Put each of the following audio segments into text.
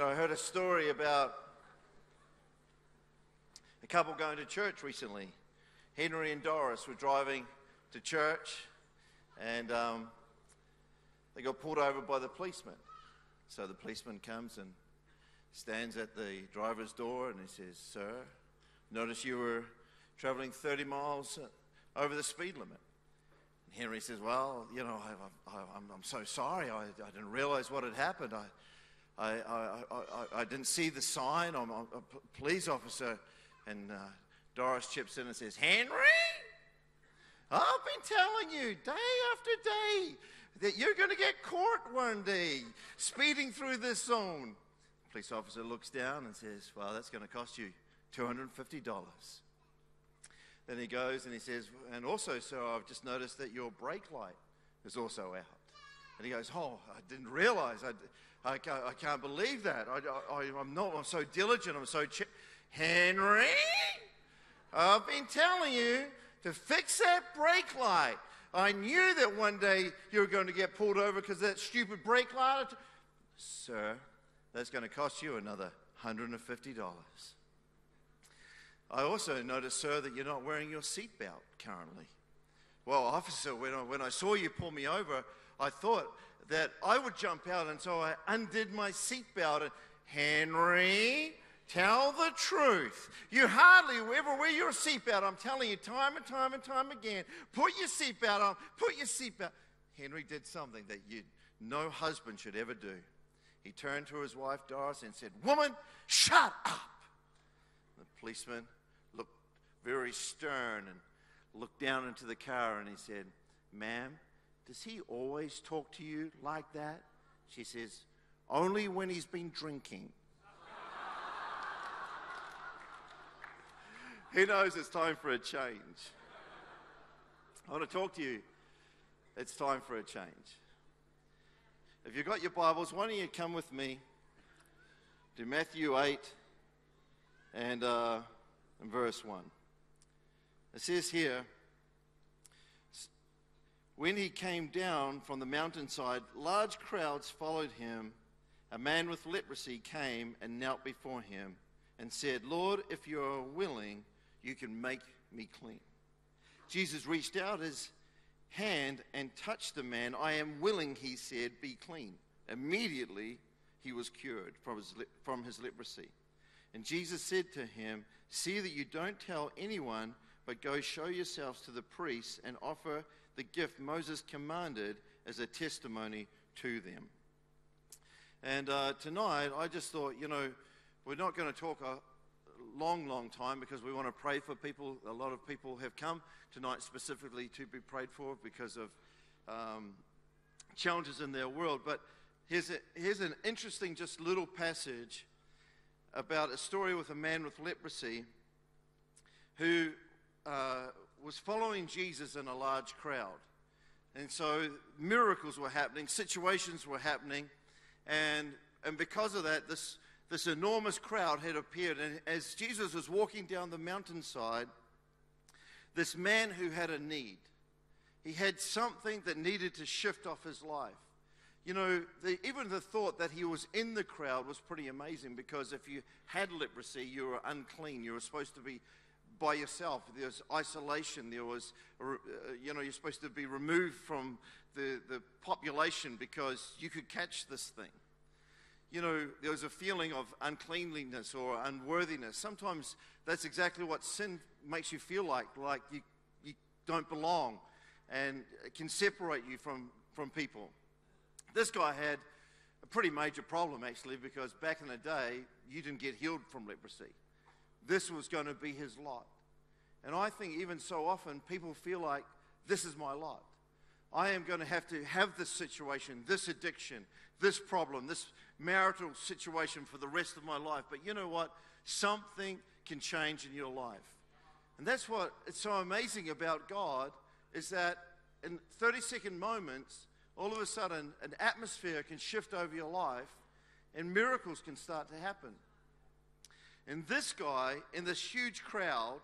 I heard a story about a couple going to church recently. Henry and Doris were driving to church, and they got pulled over by the policeman. So the policeman comes and stands at the driver's door, and he says, "Sir, notice you were traveling 30 miles over the speed limit." And Henry says, "Well, I'm so sorry. I didn't realize what had happened. I didn't see the sign. I'm a police officer." And Doris chips in and says, "Henry, I've been telling you day after day that you're going to get caught one day speeding through this zone." The police officer looks down and says, "Well, that's going to cost you $250. Then he goes and he says, "And also, sir, I've just noticed that your brake light is also out." And he goes, "Oh, I didn't realize. I can't believe that. I'm so diligent. I'm so Henry, I've been telling you to fix that brake light. I knew that one day you were going to get pulled over because of that stupid brake light." "Sir, that's going to cost you another $150. I also noticed, sir, that you're not wearing your seatbelt currently." "Well, officer, when I saw you pull me over, I thought that I would jump out, and so I undid my seatbelt." And "Henry, tell the truth. You hardly ever wear your seatbelt. I'm telling you time and time and time again. Put your seatbelt on. Put your seatbelt." Henry did something that no husband should ever do. He turned to his wife, Doris, and said, "Woman, shut up." The policeman looked very stern and looked down into the car, and he said, "Ma'am, does he always talk to you like that?" She says, "Only when he's been drinking." He knows it's time for a change. I want to talk to you. It's time for a change. If you've got your Bibles, why don't you come with me to Matthew 8 and verse 1. It says here, "When he came down from the mountainside, large crowds followed him. A man with leprosy came and knelt before him and said, 'Lord, if you are willing, you can make me clean.' Jesus reached out his hand and touched the man. 'I am willing,' he said, 'be clean.' Immediately he was cured from his leprosy. And Jesus said to him, 'See that you don't tell anyone, but go show yourselves to the priests and offer the gift Moses commanded as a testimony to them.'" And tonight I just thought, we're not going to talk a long time because we want to pray for people. A lot of people have come tonight specifically to be prayed for because of challenges in their world. But here's an interesting just little passage about a story with a man with leprosy who was following Jesus in a large crowd. And so miracles were happening, situations were happening, and because of that, this enormous crowd had appeared. And as Jesus was walking down the mountainside, this man who had a need, he had something that needed to shift off his life. Even the thought that he was in the crowd was pretty amazing, because if you had leprosy, you were unclean. You were supposed to be by yourself. There was isolation. There was, you're supposed to be removed from the population because you could catch this thing. There was a feeling of uncleanliness or unworthiness. Sometimes that's exactly what sin makes you feel like you don't belong, and it can separate you from people. This guy had a pretty major problem, actually, because back in the day, you didn't get healed from leprosy. This was going to be his lot. And I think even so often, people feel like, this is my lot. I am going to have this situation, this addiction, this problem, this marital situation for the rest of my life. But you know what? Something can change in your life. And that's what it's so amazing about God, is that in 30-second moments, all of a sudden, an atmosphere can shift over your life and miracles can start to happen. And this guy, in this huge crowd,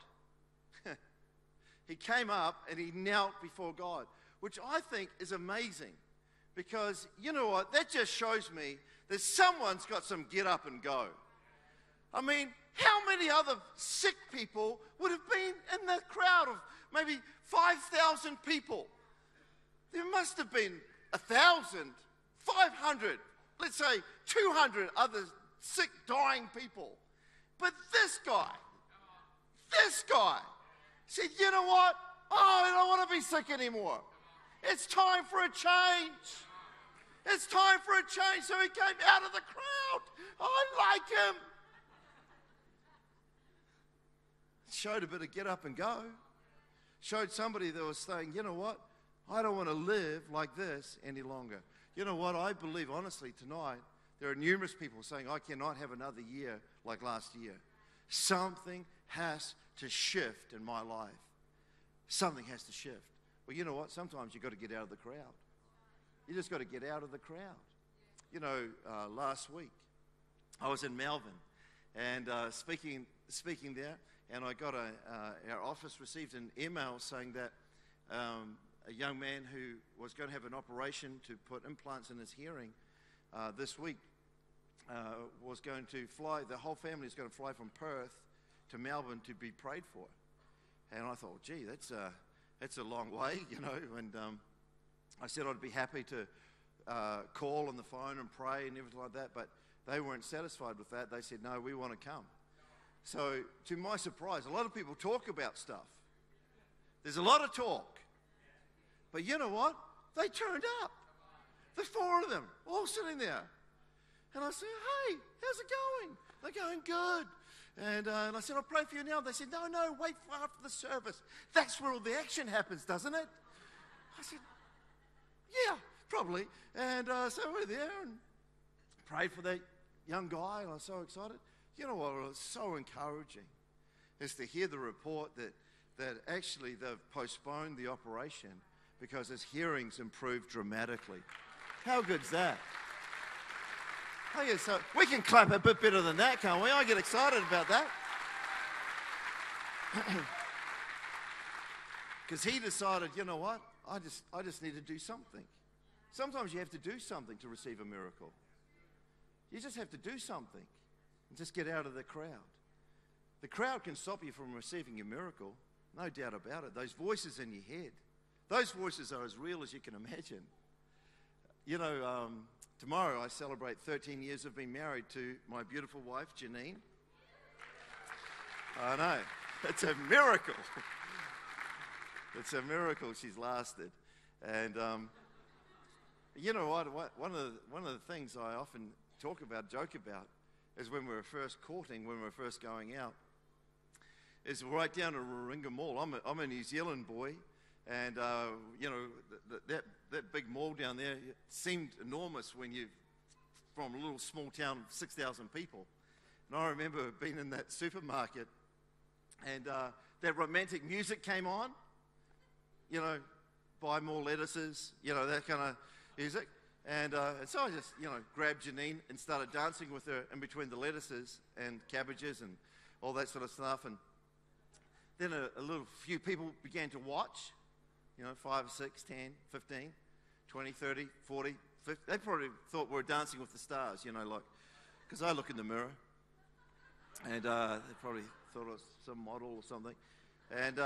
he came up and he knelt before God, which I think is amazing, because you know what? That just shows me that someone's got some get up and go. I mean, how many other sick people would have been in the crowd of maybe 5,000 people? There must have been 1,000, 500, let's say 200 other sick, dying people. But this guy said, you know what? Oh, I don't want to be sick anymore. It's time for a change. It's time for a change. So he came out of the crowd. I like him. Showed a bit of get up and go. Showed somebody that was saying, you know what? I don't want to live like this any longer. You know what? I believe, honestly, tonight, there are numerous people saying, I cannot have another year like last year. Something has to shift in my life. Something has to shift. Well, you know what? Sometimes you've got to get out of the crowd. You just got to get out of the crowd. You know, last week, I was in Melbourne and speaking there, and I got our office received an email saying that a young man who was going to have an operation to put implants in his hearing this week was going to fly, the whole family is going to fly from Perth to Melbourne to be prayed for. And I thought, gee, that's a long way, you know, and I said I'd be happy to call on the phone and pray and everything like that, but they weren't satisfied with that. They said, no, we want to come. So, to my surprise, a lot of people talk about stuff. There's a lot of talk. But you know what? They turned up. The four of them, all sitting there. And I said, hey, how's it going? They're going, good. And I said, I'll pray for you now. They said, no, wait for after the service. That's where all the action happens, doesn't it? I said, yeah, probably. And so we're there and prayed for that young guy, and I was so excited. You know what was so encouraging is to hear the report that actually they've postponed the operation because his hearing's improved dramatically. How good's that? Oh, yeah, so we can clap a bit better than that, can't we? I get excited about that. Because he decided, you know what? I just need to do something. Sometimes you have to do something to receive a miracle. You just have to do something and just get out of the crowd. The crowd can stop you from receiving your miracle, no doubt about it. Those voices in your head, those voices are as real as you can imagine. You know, tomorrow I celebrate 13 years of being married to my beautiful wife, Janine. I know, it's a miracle. It's a miracle she's lasted. And you know what? One of the things I often talk about, joke about, is when we were first courting, when we were first going out, is right down at Warringah Mall. I'm a New Zealand boy, and you know, that big mall down there seemed enormous when you from a little small town of 6,000 people. And I remember being in that supermarket, and that romantic music came on. You know, buy more lettuces, you know, that kind of music. And so I just, you know, grabbed Janine and started dancing with her in between the lettuces and cabbages and all that sort of stuff. And then a little few people began to watch, you know, 5, 6, 10, 15, 20, 30, 40, 50. They probably thought we were dancing with the stars, you know, like, because I look in the mirror. And they probably thought I was some model or something. And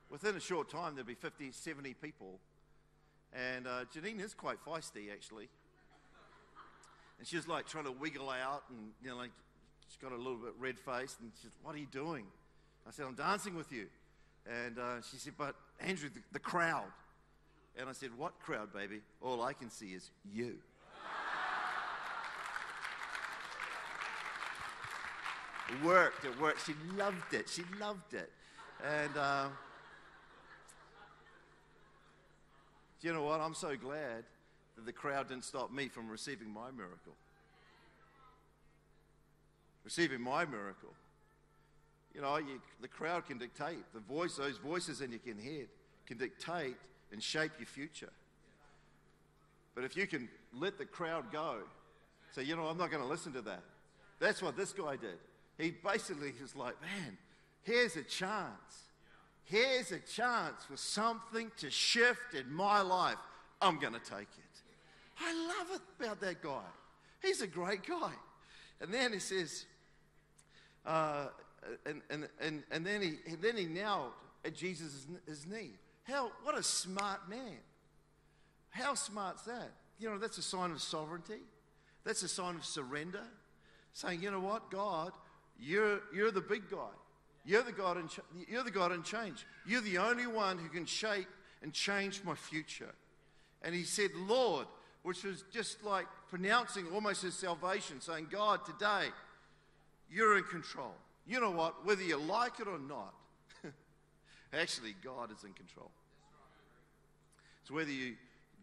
within a short time, there'd be 50, 70 people. And Janine is quite feisty, actually. And she's like trying to wiggle out, and, you know, like she's got a little bit red-faced, and she's, what are you doing? I said, I'm dancing with you. And she said, but Andrew, the crowd. And I said, what crowd, baby? All I can see is you. It worked. She loved it. And do you know what? I'm so glad that the crowd didn't stop me from receiving my miracle. Receiving my miracle. You know, the crowd can dictate. Those voices in your head can dictate and shape your future. But if you can let the crowd go, say, you know, I'm not going to listen to that. That's what this guy did. He basically was like, man, here's a chance. Here's a chance for something to shift in my life. I'm going to take it. I love it about that guy. He's a great guy. And then he says, and then he knelt at Jesus' his knee. What a smart man. How smart's that? You know, that's a sign of sovereignty. That's a sign of surrender. Saying, you know what, God, you're the big guy. You're the God in change. You're the only one who can shape and change my future. And he said, Lord, which was just like pronouncing almost his salvation, saying, God, today, you're in control. You know what? Whether you like it or not, actually, God is in control. So whether you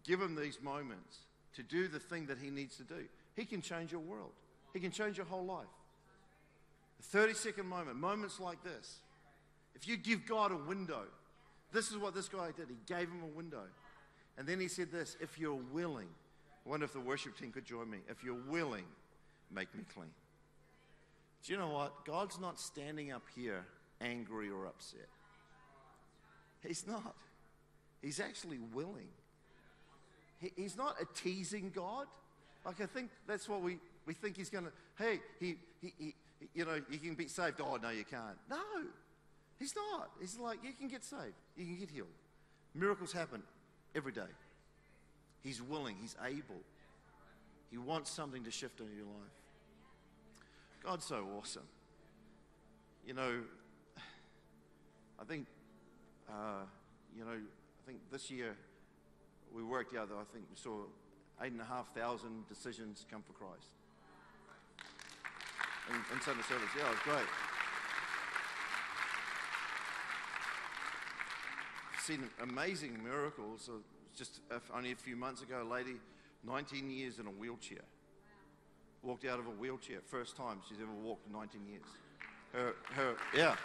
give him these moments to do the thing that he needs to do, he can change your world. He can change your whole life. A 30-second moment, moments like this. If you give God a window, this is what this guy did. He gave him a window. And then he said this, if you're willing, I wonder if the worship team could join me. If you're willing, make me clean. Do you know what? God's not standing up here angry or upset. He's not. He's actually willing. He's not a teasing God. Like, I think that's what we think he's going to, hey, you know, you can be saved. Oh, no, you can't. No, he's not. He's like, you can get saved. You can get healed. Miracles happen every day. He's willing. He's able. He wants something to shift in your life. God's so awesome. You know, I think this year we worked out that I think we saw 8,500 decisions come for Christ. In Sunday service. Yeah, it was great. I've seen amazing miracles. Just only a few months ago, a lady, 19 years in a wheelchair. Walked out of a wheelchair. First time she's ever walked in 19 years. Yeah.